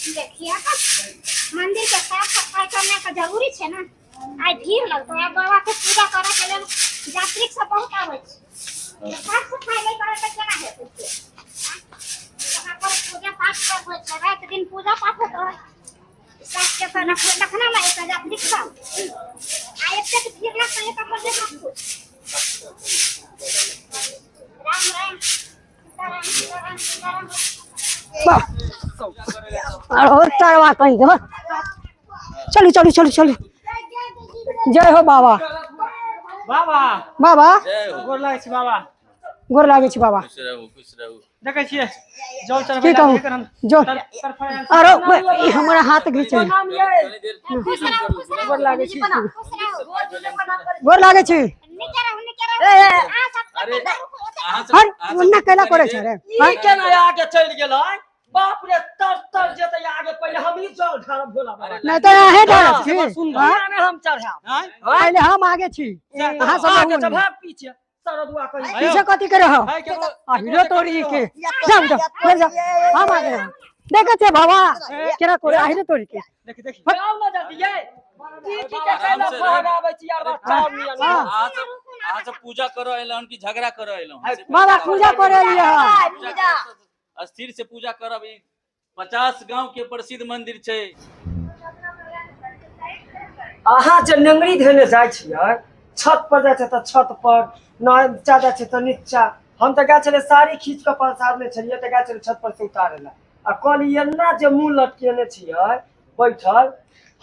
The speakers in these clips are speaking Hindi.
देखिए मंदिर के साफ सफाई करने का जरूरी है ना। आई भीड़ लगता है बाबा के पूजा करे के लिए यात्री सब बहुत आवे छै। साफ सफाई नहीं करे तो केना हेतै? वहां पर पूजा पाठ सब होय छै, रात दिन पूजा पाठ होता है। साफ के खाना रखना में एक यात्री सब आई एते भीड़ लगता है कब देखो। राम राम सीताराम और चढ़वा कहीं के चलो चलो चलो चलो। जय हो बाबा। बाबा बाबा गोर लागै छी बाबा। गोर लागै छी बाबा। खुश रहू देखै छियै जल की चढ़बै कहूँ हम जो अरे हमारा हाथ घीचे गोर लागै छी। गोर लागै छी। हर उन्ना कैला करे छै रे ई केना आगे चल गेलै? बाप रे तर तर जेतै आगे पहले हम ही जल ढारब भोला बाबा। नहीं तो आहे ढारब छी। हम चढ़ाब पहले हम आगे छी अहाँ सब आगे चढ़ भाग पीछे सरदुआ कहि पीछे कथी करे हो हीरो तोड़ी के जाओ जाओ हम आगे देखे छे बाबा केना करे हीरो तोड़ी के देख देख आओ ना जल्दी ये की के कैला भागाबै छी यार बच्चा मियां। अहाँ सब पूजा करो एलन की झगड़ा करो एलन? बाबा पूजा करे लिया स्थिर से पूजा करब। 50 गांव के प्रसिद्ध मंदिर छै। अहाँ जे नंगरी धने जाइ छियै छत पर जाइ छै त छत पर नीचा जाइ छै त नीचा। हम त गए छले साड़ी खींच के पसारने छलिए त गए छले छत पर से उतारे ला आ कल एना जे मुंह लटकेने छियै बैठल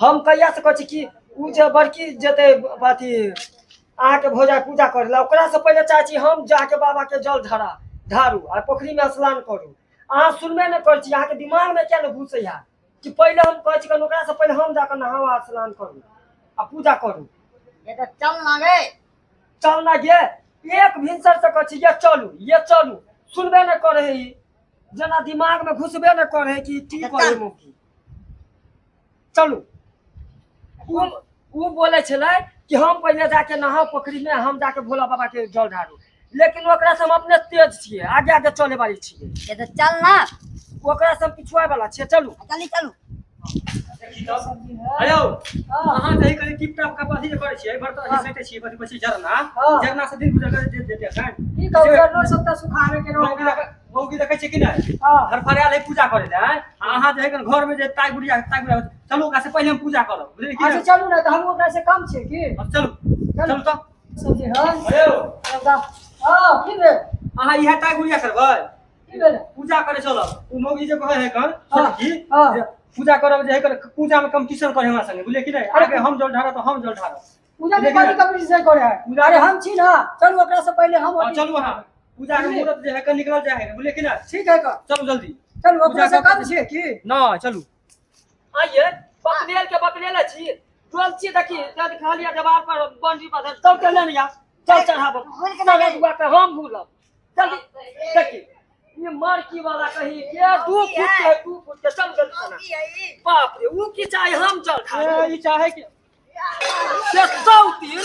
हम कहिया से कहै छी कि उ जे बड़की जेते अथी अहाँ के भौजा पूजा करे ला ओकरा से पहले चाहे छी हम जाके बाबा के जल ढारू आ पोखरी में स्नान करू। अहाँ सुनबे नहीं कर छी अहाँ के दिमाग में क्या न घुसैया कि पहले हम कहै छी ओकरा से पहले हम जाके नहावा स्नान करू आ पूजा करू। ये तो चल ना गे एक भिनसर से कहै छी ये चलू सुनबे नहीं करे है जना दिमाग में घुसबे नहीं करे है कि की करे मुखी चलू। उ बोले छले कि हम पहले जाके नहाओ पोखरी में हम जाके भोला बाबा के जल ढारू लेकिन ओकरा से हम अपने तेज छिए आगे आगे चले वाली छिए। ये तो चल ना ओकरा से हम पिछुआ वाला छिए चलू चलू आयो अहाँ जही करी टिप टाप का पासी करे छिए भर त सैते छिए बची झरना झरना से दिन गुजर कर देते हैं की कहू करनो सब त सुखावे के मौगी देखे छी कि नहीं हर फरियाल है पूजा करे ले अहाँ जही कर घर में जे ताई गुड़िया चलू ओकरा से पहले हम पूजा करब बुझलिए कि अच्छा चलू ना त हम ओकरा से कम छे की अब चलू तो सोचे हां आयो हां की बे अहाँ इहे ताई गुड़िया करबै की बे पूजा करे चलब उ मौगी जे कहे है कर की हां पूजा करब जे कर पूजा में कंपटीशन करे हमरा संगे बुझलिए कि नहीं आगे हम जल ढारब तो हम जल ढारब पूजा में कभी कंपटीशन करे है अरे हम छी ना चलू ओकरा से पहले हम चलू हां पूजा के मुहूर्त जे है कर निकल जाए है बुझलिए कि नहीं ठीक है का चलो जल्दी चलू ओकरा से कम छे की ना चलू आइए बकलेला छी टोल छी देखी जद खालिया दीवार पर बंडी पर तब चल लिया चल चढ़ाबो हम भूलब जल्दी देखी ये मार्की वाला कही के 2 फुट के चल गल ना बाप रे ऊ की चाहे हम चल खा ई चाहे के से सौतीन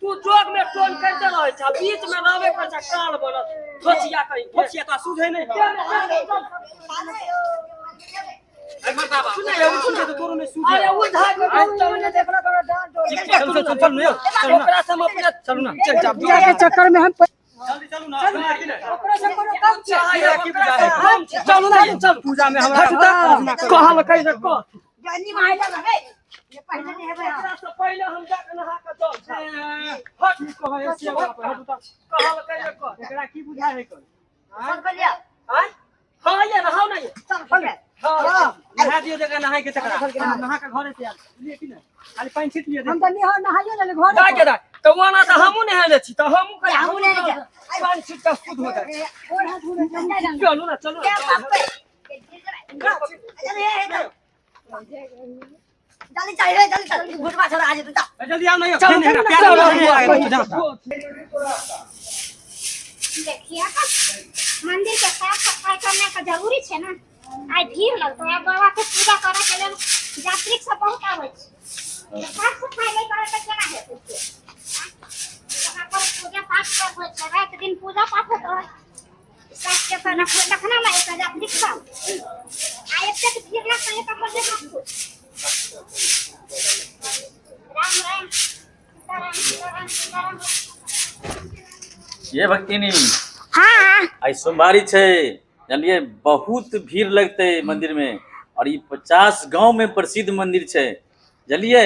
तू जोग में टोन करते रहे छ बीच में रहबे पर काल बनत खोचिया तो सुझे नहीं अरे बाबा सुने तो तोरो नहीं सूझे अरे वो धाग में देखला कर डांट चल ओकरा से हम अपने चलू ना चल जा के चक्कर में हम जल्दी चलू ना ओकरा से कोनो कम छे चलू ना चल पूजा में हमरा कहल कहि दे को जानी माइला रे ये पहले नहीं है ओकरा से पहले हम जाके नहा के चल हट कहे से कहल कहि दे को एकरा की बुझाय है कर चल बलिया हां ये नहाओ ना ये चल चल हां नहा दियो जगह नहाए के चक्कर नहा के घरे से आल बुझलिए कि नहीं खाली पानी छिट लियो हम त नहाइयो ले घर जा के तो वना तो हमू नहाले छी तो हमू कहीं हमू नहीं पानी छिट के खुद हो जाए और हाथ धोने चलो ना चलो जल्दी चाहिए जल्दी घुटवा छोड़ा आज तू जल्दी आओ नहीं चल प्यार देखिए मंदिर के साफ सफाई करने का जरूरी है ना। आई भीड़ लगता है बाबा के पूजा करे के लिए यात्री सब बहुत आवे छै। साफ सफाई नहीं करे तो केना हेतै? वहां पर पूजा पाठ सब होय छै, रात दिन पूजा पाठ होता है। सास के पर रखना मैं एक हजार लिखा आ एक तक भीड़ लग के कपड़ दे आपको राम राम सीताराम सीताराम ये भक्तिनी हां आई सोमवारी छे जानलिए बहुत भीड़ लगते मंदिर में और ये 50 गांव में प्रसिद्ध मंदिर छे जानलिए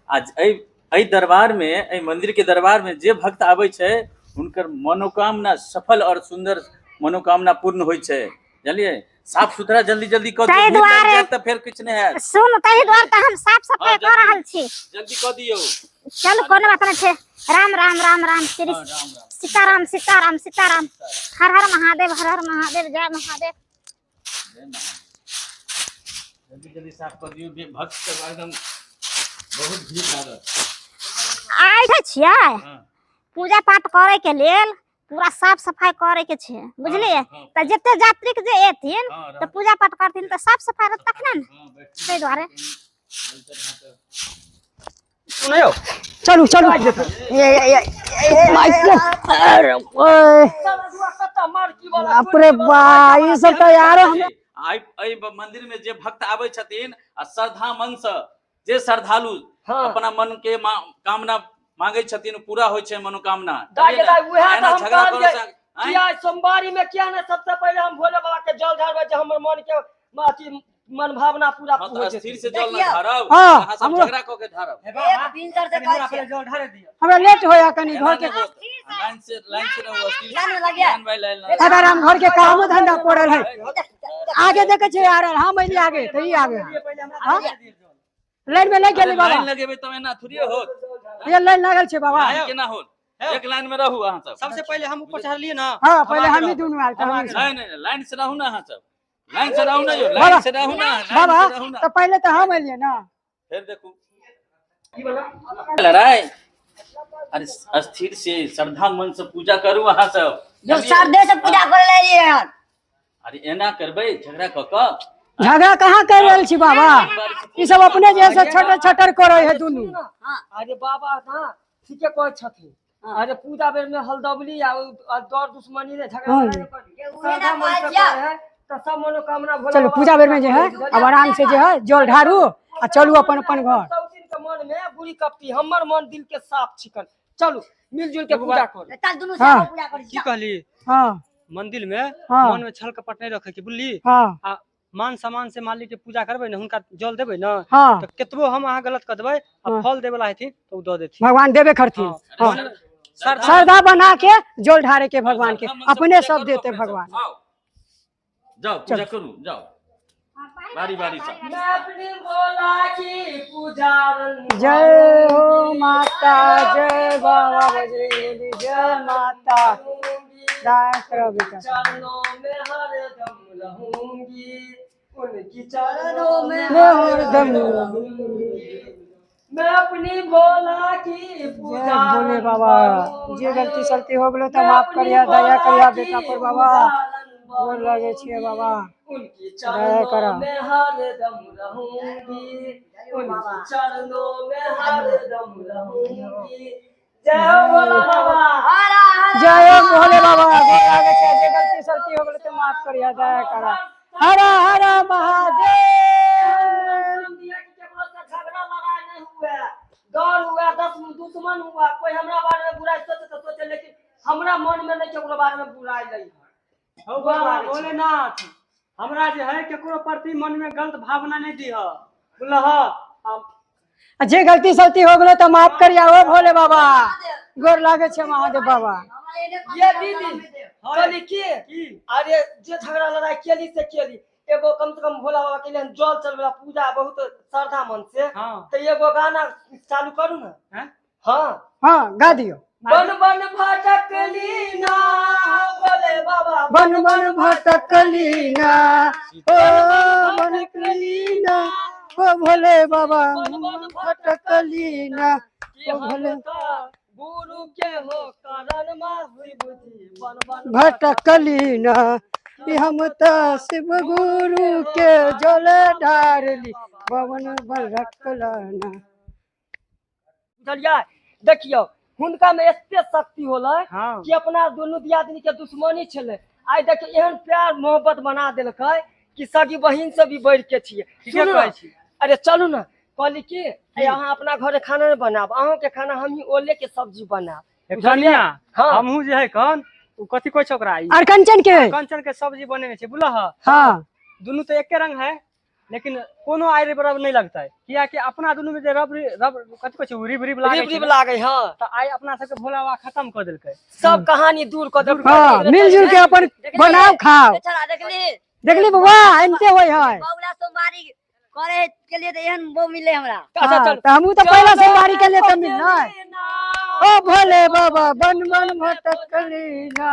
आज ऐ दरबार में ऐ मंदिर के दरबार में जे भक्त आवे छे उनकर मनोकामना सफल और सुंदर मनोकामना पूर्ण होय छे जानलिए साफ सुथरा जल्दी जल्दी कर ताहि दियो दुआरे त फिर कुछ नहीं है सुन तही द्वार त हम साफ सफाई हाँ, कर रहल छी जल्दी कर दियो चल कोनो बात नहीं छे राम राम राम राम श्री हाँ, राम राम सीताराम सीताराम सीताराम हर हर महादेव जय महादेव जल्दी जल्दी साफ कर दियो भक्त के एकदम बहुत भीड़ लागत आइ छियै हां पूजा पाठ करे के लेल पूरा साफ सफाई करे के छे बुझलिए त जते यात्रिक जे एथिन त पूजा पाठ करथिन त साफ सफाई रहत तखन न तै द्वारे सुनियो चलू चलू ये अरे ओए बाप रे बा ई सब तो यार हम आई मंदिर में जे भक्त आवे छथिन आ श्रद्धा मन से जे श्रद्धालु अपना मन के कामना मांगे छथिन पूरा होय छै मनोकामना झगड़ा करो किया सोमवारी में क्या ना सबसे पहले हम भोले बाबा के जल ढारबे जे हमर मन के अथी मन भावना पूरा हो जे स्थिर से जल न ढारब हां अहाँ सब झगड़ा क के ढारब एक बिंदर से पहले जल ढारे दियो हमरा लेट होया कनी घर के लाइन से रहो लाइन बाय लाइन अगर हम घर के काम धंधा पड़ल है आगे देखे छे यार हम अइली आगे तो ई आगे हां लाइन में नहीं गेली बाबा लाइन लगेबे त एना थोड़ी होत ये लाइन लागल छे बाबा केना होत एक लाइन में रहू अहाँ सब सबसे पहले हम ऊपर चढ़ लिए ना हां पहले हम ही दोनों आल त नहीं लाइन से रहू ना अहाँ सब लाइन से रहू ना यो लाइन से रहू ना बाबा तो पहले तो हम अइलिए ना फिर देखू लड़ाई अरे अस्थिर से श्रद्धा मन से पूजा करू अहाँ सब जो श्रद्धे से पूजा कर ले यार अरे एना करबे झगड़ा क क झगड़ा कहाँ कर रहल छी बाबा ई सब अपने जैसे छटर छटर करे है दोनों अरे बाबा ना ठीके कहै छथिन अरे पूजा बेर में हलदबली या दौर दुश्मनी रे झगड़ा करे तो सब मनोकामना भोला चलो पूजा बेर में जो है अब आराम से जो है जल ढारू आ चलू अपन अपन घर सब दिन के मन में बुरी कपटी हमर मन दिल के साफ छिकन चलू मिलजुल के पूजा कर चल दोनों हाँ। साथ पूजा कर की कहली हां मंदिर में हाँ। मन में छल कपट नहीं रखे की बुझली हां आ मान सम्मान से मालिक के पूजा करबे न हुनका जल देबे न हां तो केतबो हम अहाँ गलत कर देबे आ फल देबे ला हेथिन तो द देथिन भगवान देबे करथिन हाँ। हां श्रद्धा बना के जल ढारे के भगवान के अपने सब देते भगवान जाओ पूजा करू जाओ बारी बारी से मैं अपनी भोला की पूजा जय हो माता जय बाबा बजरंगबली जय माता दास करो बेटा चरणों में हरदम रहूंगी उनकी चरणों में मैं हरदम रहूंगी मैं अपनी भोला की पूजा जय भोले बाबा जे गलती सलती हो गेलो तो माफ करिया दया करिया बेटा पर बाबा गोर लगे छिए बाबा उनकी दया करा चरणों में हरदम रहूंगी उनकी चरणों में हरदम रहूंगी जय हो भोला बाबा जय हो भोले बाबा गोर लगे छिए जे गलती सलती हो गेलो तो माफ करिया दया करा हर हर महादेव झगड़ा लड़ाई नहीं हुआ डर हुआ दुश्मन हुआ कोई हमरा बारे में बुराई सोचे तो सोचे लेकिन हमरा मन में नहीं केकरो बारे में बुराई नहीं है हो बाबा भोलेनाथ हमरा जे है केकरो प्रति मन में गलत भावना नहीं दिह बुझलह जे गलती सलती हो गेलो तो माफ करिया हो भोले बाबा गोर लागे छे महादेव बाबा ये दीदी कहली की अरे जे झगड़ा लड़ाई केली से केली एगो कम से कम भोला बाबा के लिए जल चलवेला पूजा बहुत श्रद्धा मन से हां तो एगो गाना चालू करू ना हैं हां हां गा दियो बन बन भटकली ना भोले बाबा बन बन भटकली ना ओ भटकली ना ओ भोले बाबा भटकली ना ओ भोले गुरु के हो कारण मा हुई बुद्धि बन बन भटकली ना कि हम तो शिव गुरु के जल ढारली भवन भटकला ना बुझलिए देखियो हुनका में एते शक्ति होले हां कि अपना दोनों दियादनी के दुश्मनी छले आइ देखिए एहन प्यार मोहब्बत बना देलकै कि सगी बहिन से भी बढ़ के छियै। ठीके सुनू कहै ने, छी। अरे चलू ना कहली की अहाँ अपना घरे खाना नहीं बनाब, अहाँ के खाना हम ही ओले के सब्जी बनाब। कनिया हाँ। हमहू जे है कन उ कथी कहै छै ओकरा ई अरकंचन के कंचन के सब्जी बनेने छै बुझलह। हाँ दुनू तो एके रंग है लेकिन कोनो आइ बराबर नहीं लगता है कियाकि अपना दुनू में जे रब कथी कहै छै रिब रिब लागे रिब छै रिब लागे हाँ। त आइ अपना सबके भोला बाबा खत्म कर देलकै। सब कहानी दूर कर देलकै। हाँ मिलजुल के अपन बनाओ खाओ। देखली बउआ एनते होय है। बौला सोमवारी करे के लिए तो एहन बो मिले हमरा। अच्छा चल तो हमहू तो पहला सोमवारी के लिए तो मिलना है। ओ भोले बाबा बन मन भटकली ना।